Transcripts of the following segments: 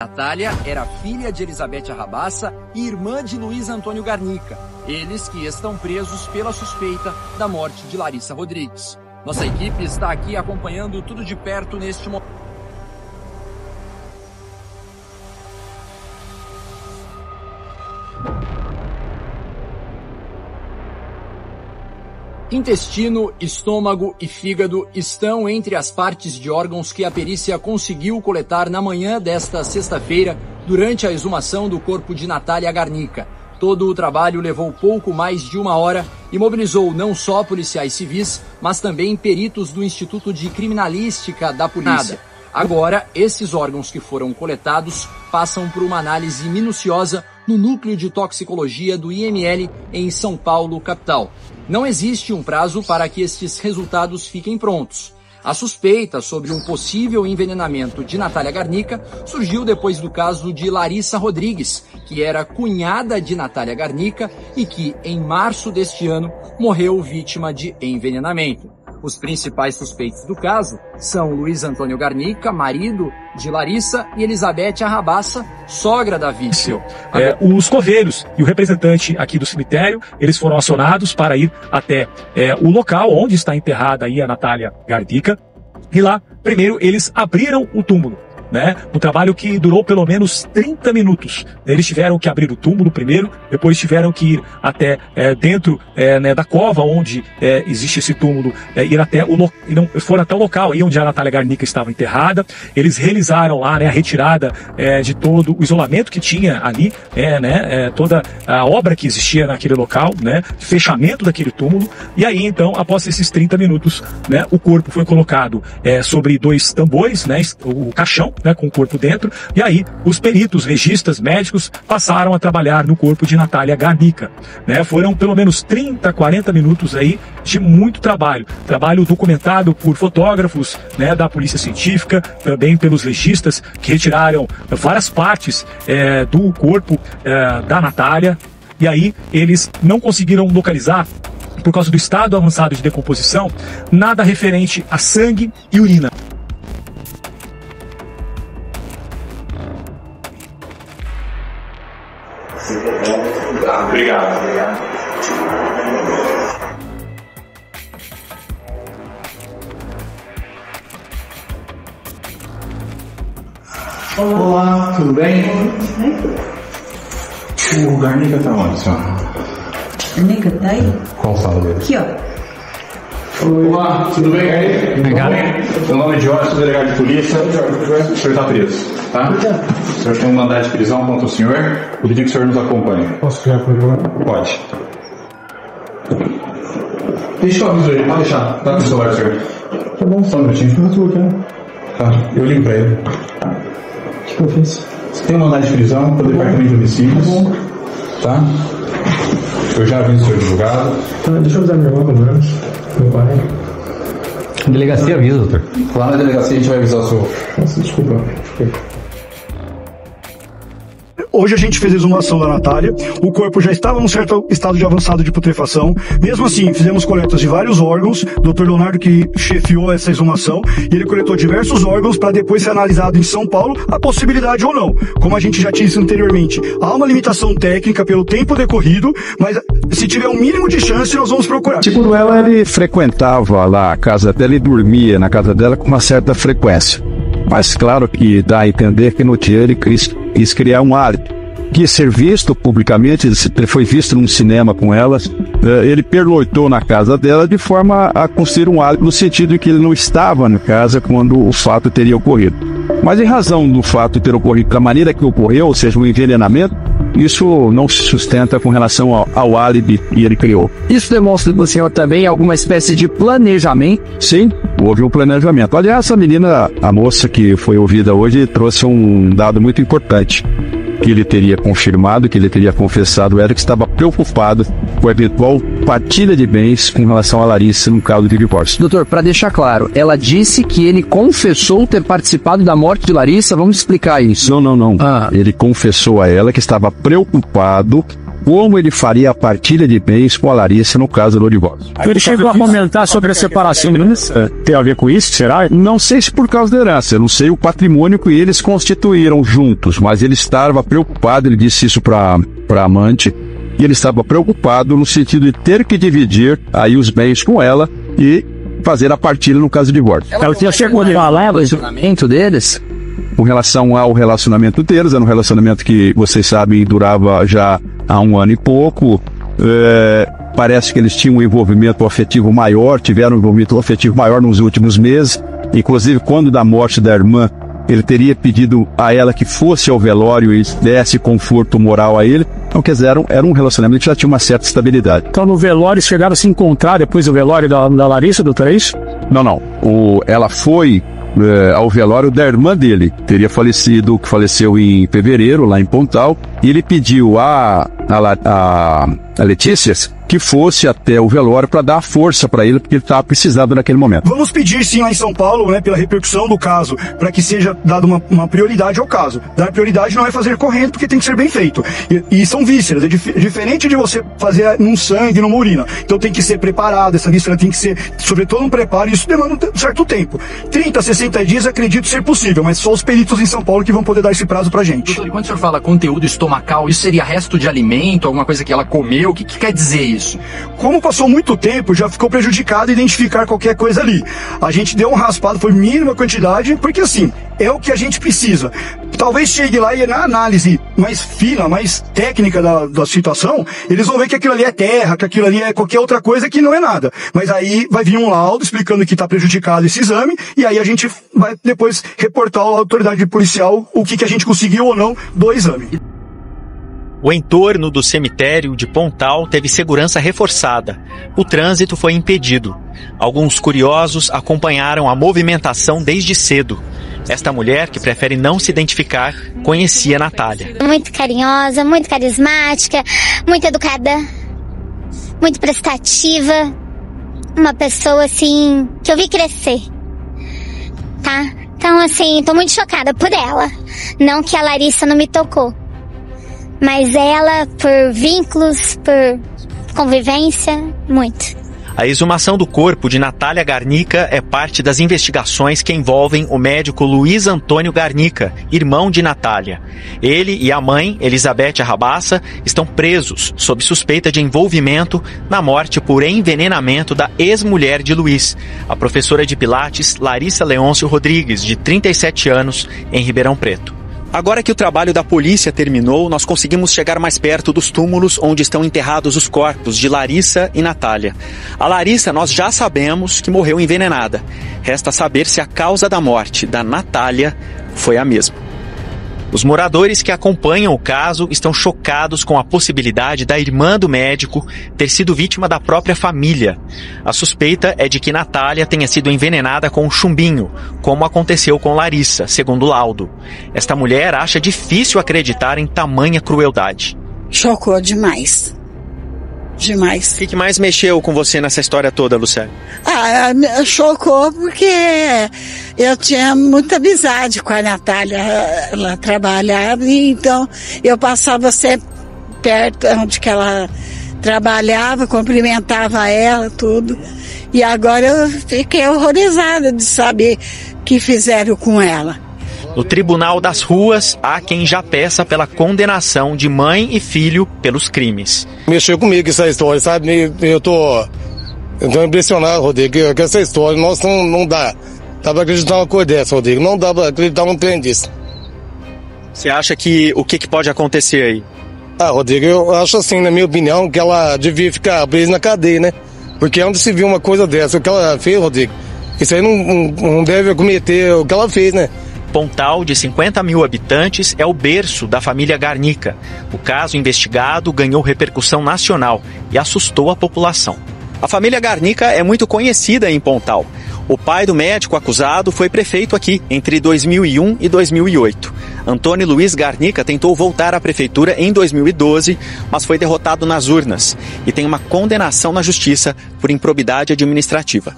Natália era filha de Elizabeth Rabassa e irmã de Luiz Antônio Garnica, eles que estão presos pela suspeita da morte de Larissa Rodrigues. Nossa equipe está aqui acompanhando tudo de perto neste momento. Intestino, estômago e fígado estão entre as partes de órgãos que a perícia conseguiu coletar na manhã desta sexta-feira durante a exumação do corpo de Natália Garnica. Todo o trabalho levou pouco mais de 1 hora e mobilizou não só policiais civis, mas também peritos do Instituto de Criminalística da Polícia. Agora, esses órgãos que foram coletados passam por uma análise minuciosa no Núcleo de Toxicologia do IML em São Paulo, capital. Não existe um prazo para que estes resultados fiquem prontos. A suspeita sobre um possível envenenamento de Natália Garnica surgiu depois do caso de Larissa Rodrigues, que era cunhada de Natália Garnica e que, em março deste ano, morreu vítima de envenenamento. Os principais suspeitos do caso são Luiz Antônio Garnica, marido de Larissa, e Elizabeth Rabassa, sogra da vítima. Os coveiros e o representante aqui do cemitério, eles foram acionados para ir até o local onde está enterrada aí a Natália Garnica. E lá, primeiro, eles abriram o túmulo. Um trabalho que durou pelo menos 30 minutos. Eles tiveram que abrir o túmulo primeiro, depois tiveram que ir até dentro da cova onde existe esse túmulo, foram até o local aí onde a Natália Garnica estava enterrada. Eles realizaram lá a retirada de todo o isolamento que tinha ali, toda a obra que existia naquele local, fechamento daquele túmulo. E aí então, após esses 30 minutos, o corpo foi colocado sobre 2 tambores, o caixão, com o corpo dentro, e aí os peritos, legistas, médicos passaram a trabalhar no corpo de Natália Garnica. Foram pelo menos 30, 40 minutos aí de muito trabalho documentado por fotógrafos da polícia científica, também pelos legistas que retiraram várias partes do corpo da Natália, e aí eles não conseguiram localizar, por causa do estado avançado de decomposição, nada referente a sangue e urina. Obrigado. Olá, tudo bem? O Garnica tá onde, senhora? Garnica tá aí? Qual sala dele? Aqui, ó. Olá, tudo bem aí? Obrigado. Meu nome é Jorge, sou delegado de polícia. O senhor está preso, tá? O senhor tem um mandado de prisão contra o senhor. Vou pedir que o senhor nos acompanhe. Posso criar por favor? Pode. Deixa eu avisar ele, pode deixar. Dá no celular, senhor. Tá bom, só um minutinho. Eu tô aqui, né? Tá, eu ligo pra ele. O que eu fiz? Você tem um mandado de prisão pelo departamento de homicídios. Tá? Eu já aviso o senhor advogado. Tá, deixa eu avisar minha irmã quando vamos. Meu pai. Delegacia avisa, doutor. Lá na delegacia a gente vai avisar o senhor. Nossa, desculpa. Hoje a gente fez a exumação da Natália, o corpo já estava num certo estado de avançado de putrefação. Mesmo assim, fizemos coletas de vários órgãos, o Dr. Leonardo que chefiou essa exumação, e ele coletou diversos órgãos para depois ser analisado em São Paulo a possibilidade ou não. Como a gente já tinha dito anteriormente, há uma limitação técnica pelo tempo decorrido, mas se tiver um mínimo de chance, nós vamos procurar. Segundo ela, ele frequentava lá a casa dela e dormia na casa dela com uma certa frequência. Mas claro que dá a entender que no dia ele quis criar um hábito. Quis ser visto publicamente, ele foi visto num cinema com ela, ele pernoitou na casa dela de forma a construir um hábito no sentido de que ele não estava na casa quando o fato teria ocorrido. Mas em razão do fato ter ocorrido da maneira que ocorreu, ou seja, um envenenamento, isso não se sustenta com relação ao álibi que ele criou. Isso demonstra para o senhor também alguma espécie de planejamento? Sim, houve um planejamento. Aliás, a menina, a moça que foi ouvida hoje, trouxe um dado muito importante. Que ele teria confirmado, que ele teria confessado, era que estava preocupado com a eventual partilha de bens com relação a Larissa no caso de divórcio. Doutor, para deixar claro, ela disse que ele confessou ter participado da morte de Larissa, vamos explicar isso. Não. Ele confessou a ela que estava preocupado como ele faria a partilha de bens com a Larissa no caso do divórcio. Ele chegou a comentar sobre a separação da herança. Tem a ver com isso, será? Não sei se por causa da herança, eu não sei o patrimônio que eles constituíram juntos, mas ele estava preocupado, ele disse isso para amante, e ele estava preocupado no sentido de ter que dividir aí os bens com ela e fazer a partilha no caso de divórcio. Ela já chegou a falar do relacionamento deles? Com relação ao relacionamento deles, era um relacionamento que, vocês sabem, durava já há 1 ano e pouco. Parece que eles tinham um envolvimento afetivo maior, tiveram um envolvimento afetivo maior nos últimos meses. Inclusive, quando da morte da irmã, ele teria pedido a ela que fosse ao velório e desse conforto moral a ele. Então, quer dizer, era um relacionamento que já tinha uma certa estabilidade. Então, no velório, chegaram a se encontrar depois do velório da Larissa, doutor, é isso? Não. Ela foi ao velório da irmã dele, teria falecido, que faleceu em fevereiro, lá em Pontal, e ele pediu a Letícia que fosse até o velório para dar força para ele, porque ele estava precisando naquele momento. Vamos pedir sim lá em São Paulo, né, pela repercussão do caso, para que seja dada uma prioridade ao caso. Dar prioridade não é fazer correndo, porque tem que ser bem feito. E são vísceras, é diferente de você fazer num sangue, numa urina. Então tem que ser preparado, essa víscera tem que ser, sobretudo, um preparo, e isso demanda um certo tempo. 30, 60 dias acredito ser possível, mas só os peritos em São Paulo que vão poder dar esse prazo pra gente. Doutor, e quando o senhor fala conteúdo estomacal, isso seria resto de alimento, alguma coisa que ela comeu? O que quer dizer isso? Como passou muito tempo, já ficou prejudicado identificar qualquer coisa ali. A gente deu um raspado, foi mínima quantidade, porque assim, é o que a gente precisa. Talvez chegue lá e na análise mais fina, mais técnica da situação, eles vão ver que aquilo ali é terra, que aquilo ali é qualquer outra coisa que não é nada. Mas aí vai vir um laudo explicando que está prejudicado esse exame, e aí a gente vai depois reportar à autoridade policial o que a gente conseguiu ou não do exame. O entorno do cemitério de Pontal teve segurança reforçada. O trânsito foi impedido. Alguns curiosos acompanharam a movimentação desde cedo. Esta mulher, que prefere não se identificar, conhecia Natália. Muito carinhosa, muito carismática, muito educada, muito prestativa. Uma pessoa, assim, que eu vi crescer, tá? Então, assim, tô muito chocada por ela. Não que a Larissa não me tocou. Mas ela, por vínculos, por convivência, muito. A exumação do corpo de Natália Garnica é parte das investigações que envolvem o médico Luiz Antônio Garnica, irmão de Natália. Ele e a mãe, Elizabeth Arrabassa, estão presos sob suspeita de envolvimento na morte por envenenamento da ex-mulher de Luiz, a professora de Pilates Larissa Leôncio Rodrigues, de 37 anos, em Ribeirão Preto. Agora que o trabalho da polícia terminou, nós conseguimos chegar mais perto dos túmulos onde estão enterrados os corpos de Larissa e Natália. A Larissa nós já sabemos que morreu envenenada. Resta saber se a causa da morte da Natália foi a mesma. Os moradores que acompanham o caso estão chocados com a possibilidade da irmã do médico ter sido vítima da própria família. A suspeita é de que Natália tenha sido envenenada com um chumbinho, como aconteceu com Larissa, segundo o laudo. Esta mulher acha difícil acreditar em tamanha crueldade. Chocou demais. Demais. O que mais mexeu com você nessa história toda, Lucélia? Chocou porque eu tinha muita amizade com a Natália. Ela trabalhava, e então eu passava sempre perto onde que ela trabalhava, cumprimentava ela, tudo. E agora eu fiquei horrorizada de saber o que fizeram com ela. No Tribunal das Ruas, há quem já peça pela condenação de mãe e filho pelos crimes. Mexeu comigo essa história, sabe? Eu tô impressionado, Rodrigo, que essa história, nós não dá pra acreditar uma coisa dessa, Rodrigo. Não dá pra acreditar um trem disso. Você acha que o que pode acontecer aí? Rodrigo, eu acho assim, na minha opinião, que ela devia ficar presa na cadeia, né? Porque onde se viu uma coisa dessa, o que ela fez, Rodrigo, isso aí não deve cometer o que ela fez, né? Pontal, de 50 mil habitantes, é o berço da família Garnica. O caso investigado ganhou repercussão nacional e assustou a população. A família Garnica é muito conhecida em Pontal. O pai do médico acusado foi prefeito aqui entre 2001 e 2008. Antônio Luiz Garnica tentou voltar à prefeitura em 2012, mas foi derrotado nas urnas e tem uma condenação na justiça por improbidade administrativa.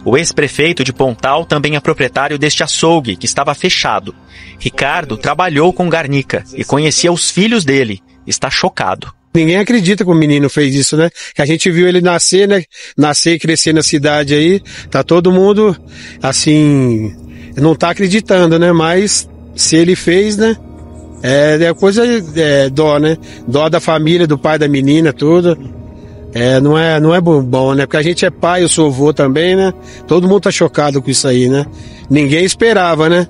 O ex-prefeito de Pontal também é proprietário deste açougue, que estava fechado. Ricardo trabalhou com Garnica e conhecia os filhos dele. Está chocado. Ninguém acredita que o menino fez isso, né? Que a gente viu ele nascer, né? Nascer e crescer na cidade aí. Tá todo mundo, assim, não tá acreditando, né? Mas se ele fez, né? Dó, né? Dó da família, do pai da menina, tudo. Não é bom, né? Porque a gente é pai, eu sou avô também, né? Todo mundo tá chocado com isso aí, né? Ninguém esperava, né?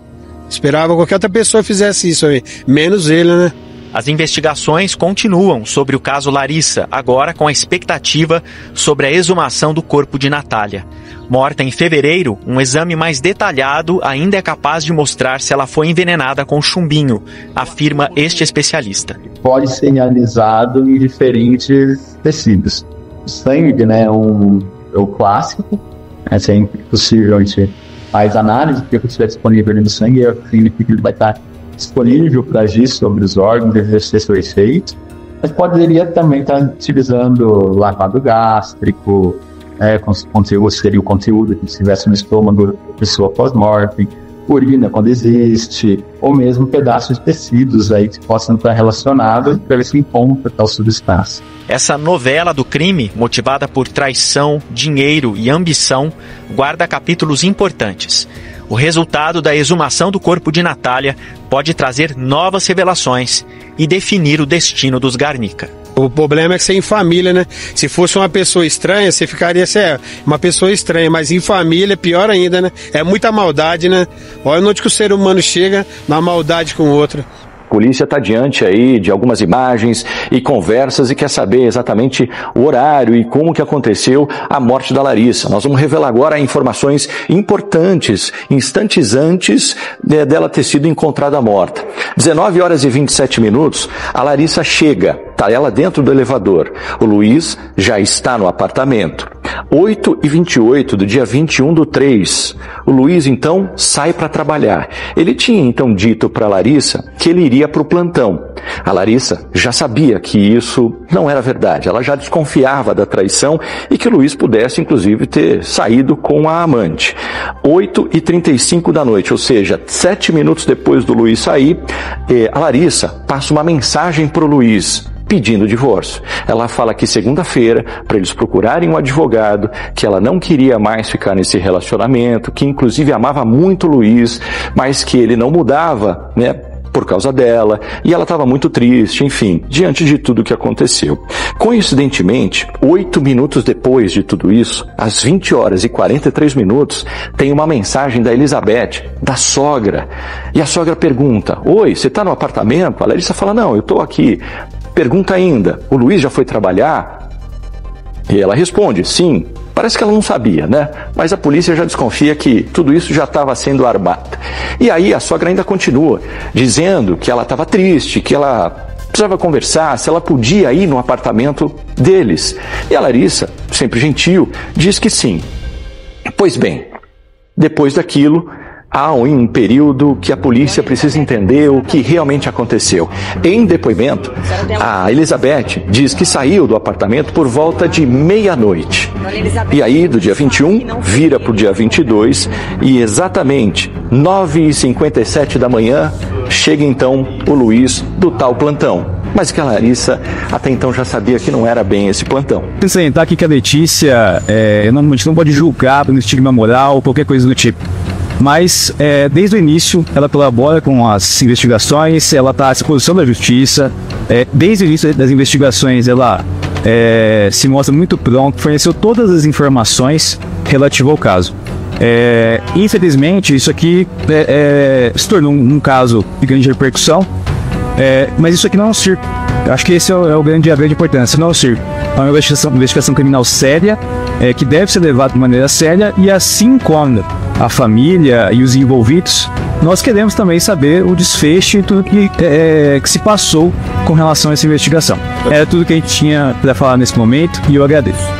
Esperava que qualquer outra pessoa fizesse isso aí. Menos ele, né? As investigações continuam sobre o caso Larissa, agora com a expectativa sobre a exumação do corpo de Natália. Morta em fevereiro, um exame mais detalhado ainda é capaz de mostrar se ela foi envenenada com chumbinho, afirma este especialista. Pode ser realizado em diferentes tecidos. O sangue, né, é o clássico, é impossível a gente faz análise, porque se estiver disponível ali no sangue, significa que ele vai estar disponível para agir sobre os órgãos e exercer seu efeito, mas poderia também estar utilizando lavado gástrico, seria o conteúdo que estivesse no estômago da pessoa pós-mortem, urina quando existe, ou mesmo pedaços de tecidos aí que possam estar relacionados para ver se encontra tal substância. Essa novela do crime, motivada por traição, dinheiro e ambição, guarda capítulos importantes. O resultado da exumação do corpo de Natália pode trazer novas revelações e definir o destino dos Garnica. O problema é que você é em família, né? Se fosse uma pessoa estranha, você ficaria uma pessoa estranha, mas em família é pior ainda, né? É muita maldade, né? Olha onde que o ser humano chega na maldade com o outro. A polícia está diante aí de algumas imagens e conversas e quer saber exatamente o horário e como que aconteceu a morte da Larissa. Nós vamos revelar agora informações importantes, instantes antes dela ter sido encontrada morta. 19 horas e 27 minutos, a Larissa chega, está ela dentro do elevador. O Luiz já está no apartamento. 8h28 do dia 21/3, o Luiz então sai para trabalhar. Ele tinha então dito para Larissa que ele iria para o plantão. A Larissa já sabia que isso não era verdade, ela já desconfiava da traição e que o Luiz pudesse inclusive ter saído com a amante. 8h35 da noite, ou seja, 7 minutos depois do Luiz sair, a Larissa passa uma mensagem para o Luiz pedindo divórcio. Ela fala que segunda-feira, para eles procurarem um advogado, que ela não queria mais ficar nesse relacionamento, que inclusive amava muito o Luiz, mas que ele não mudava, né, por causa dela, e ela estava muito triste, enfim, diante de tudo que aconteceu. Coincidentemente, 8 minutos depois de tudo isso, às 20 horas e 43 minutos, tem uma mensagem da Elizabeth, da sogra, e a sogra pergunta: "Oi, você está no apartamento?" A Larissa fala: "Não, eu estou aqui." Pergunta ainda: "O Luiz já foi trabalhar?" E ela responde: "Sim." Parece que ela não sabia, né? Mas a polícia já desconfia que tudo isso já estava sendo armado. E aí a sogra ainda continua, dizendo que ela estava triste, que ela precisava conversar, se ela podia ir no apartamento deles. E a Larissa, sempre gentil, diz que sim. Pois bem, depois daquilo, há um período que a polícia precisa entender o que realmente aconteceu. Em depoimento, a Elizabeth diz que saiu do apartamento por volta de meia-noite. E aí, do dia 21, vira para o dia 22 e exatamente 9h57 da manhã, chega então o Luiz do tal plantão. Mas que a Larissa até então já sabia que não era bem esse plantão. Salientar aqui que a Letícia, normalmente não pode julgar pelo estigma moral ou qualquer coisa do tipo. Mas, desde o início, ela colabora com as investigações, ela está à disposição da justiça. Desde o início das investigações, ela se mostra muito pronta, forneceu todas as informações relativas ao caso. Infelizmente, isso aqui se tornou um caso de grande repercussão, mas isso aqui não é um circo. Acho que esse é a grande importância, não é um circo. É uma investigação criminal séria, que deve ser levada de maneira séria, e assim como a família e os envolvidos, nós queremos também saber o desfecho e tudo que se passou com relação a essa investigação. Era tudo que a gente tinha para falar nesse momento e eu agradeço.